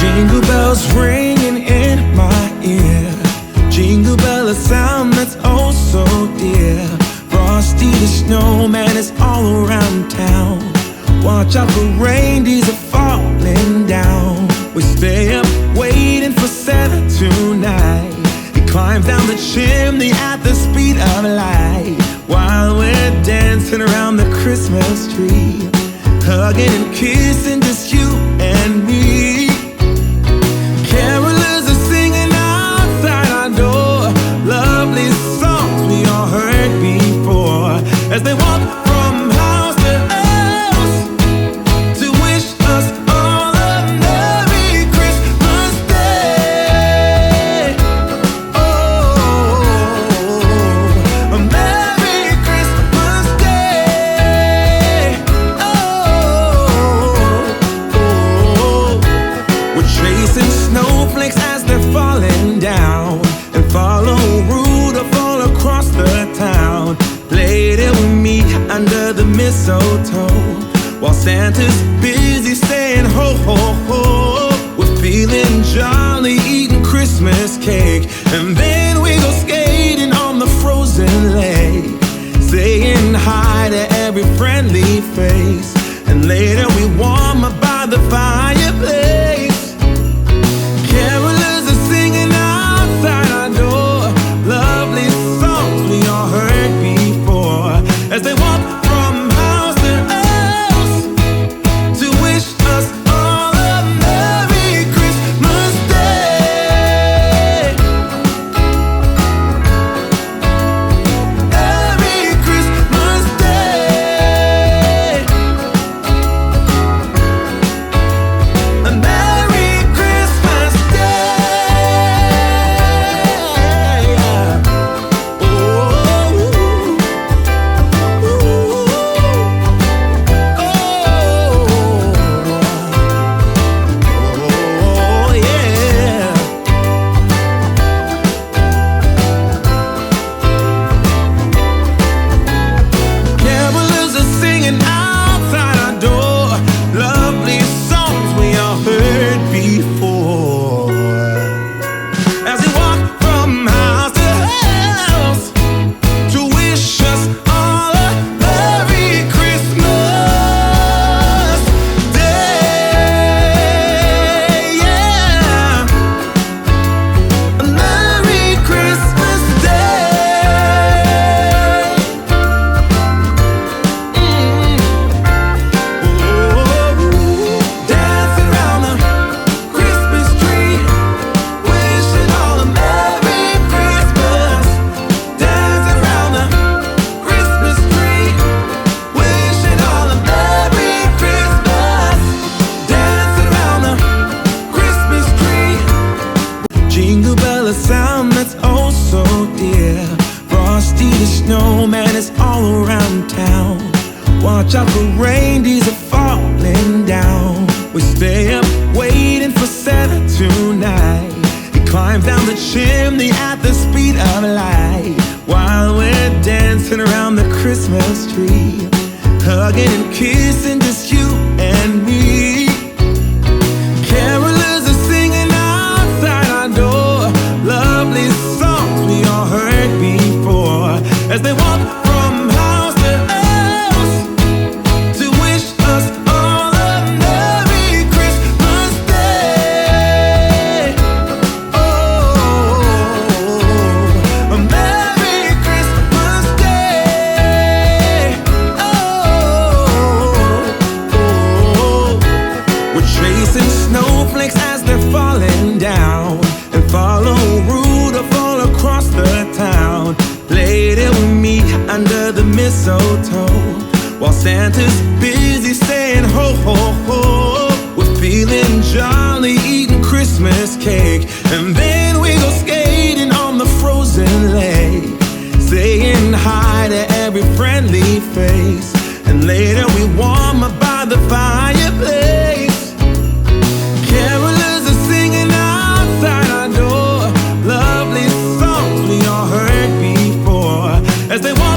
Jingle bells ringing in my ear. Jingle bell, a sound that's oh so dear. Frosty the snowman is all around town. Watch out for reindeers are falling down. We stay up waiting for Santa tonight. He climbs down the chimney at the speed of light, while we're dancing around the Christmas tree, hugging and kissing just you and me. Carolers are singing outside our door, lovely songs we all heard before, as they walk from house to house to wish us all a Merry Christmas Day. Oh, a Merry Christmas Day. Oh, we're chasing snowflakes as they're falling down, and follow Rudolph all across the town. Later we meet under the mistletoe, while Santa's busy saying ho ho ho. We're feeling jolly, eating Christmas cake, and then we go skating on the frozen lake, saying hi to every friendly face, and later we warm up by the fireplace. Carolers are singing outside our door, lovely songs we all heard before, as they walk from house to house to wish us all a Merry Christmas Day. Merry Christmas Day. A Merry Christmas Day. Oh, oh, yeah. Carolers are singing outside our door, lovely songs we all heard before, as we walk from house to house to wish us all a Merry Christmas Day. Yeah, a Merry Christmas Day. Dancing around the Christmas tree, wishing all a Merry Christmas. Dancing around the Christmas tree, wishing all a Merry Christmas. Dancing around the Christmas tree. Jingle bell, a sound that's oh so dear. Frosty the snowman is all around town. Watch out for reindeers are falling down. We stay up waiting for Santa tonight. He climbs down the chimney at the speed of light, while we're dancing around the Christmas tree, hugging and kissing just you and me. Carolers are singing outside our door, lovely songs we all heard before, as they walk from house to house to wish us all a Merry Christmas Day. Oh, a Merry Christmas Day. Oh, we're chasing snowflakes as they're falling down, and follow Rudolph all across the town. Later we meet under the mistletoe, while Santa's busy saying ho ho ho. We're feeling jolly, eating Christmas cake, and then we go skating on the frozen lake, saying hi to every friendly face, and later we warm up by the fireplace. Carolers are singing outside our door, lovely songs we all heard before, as they walk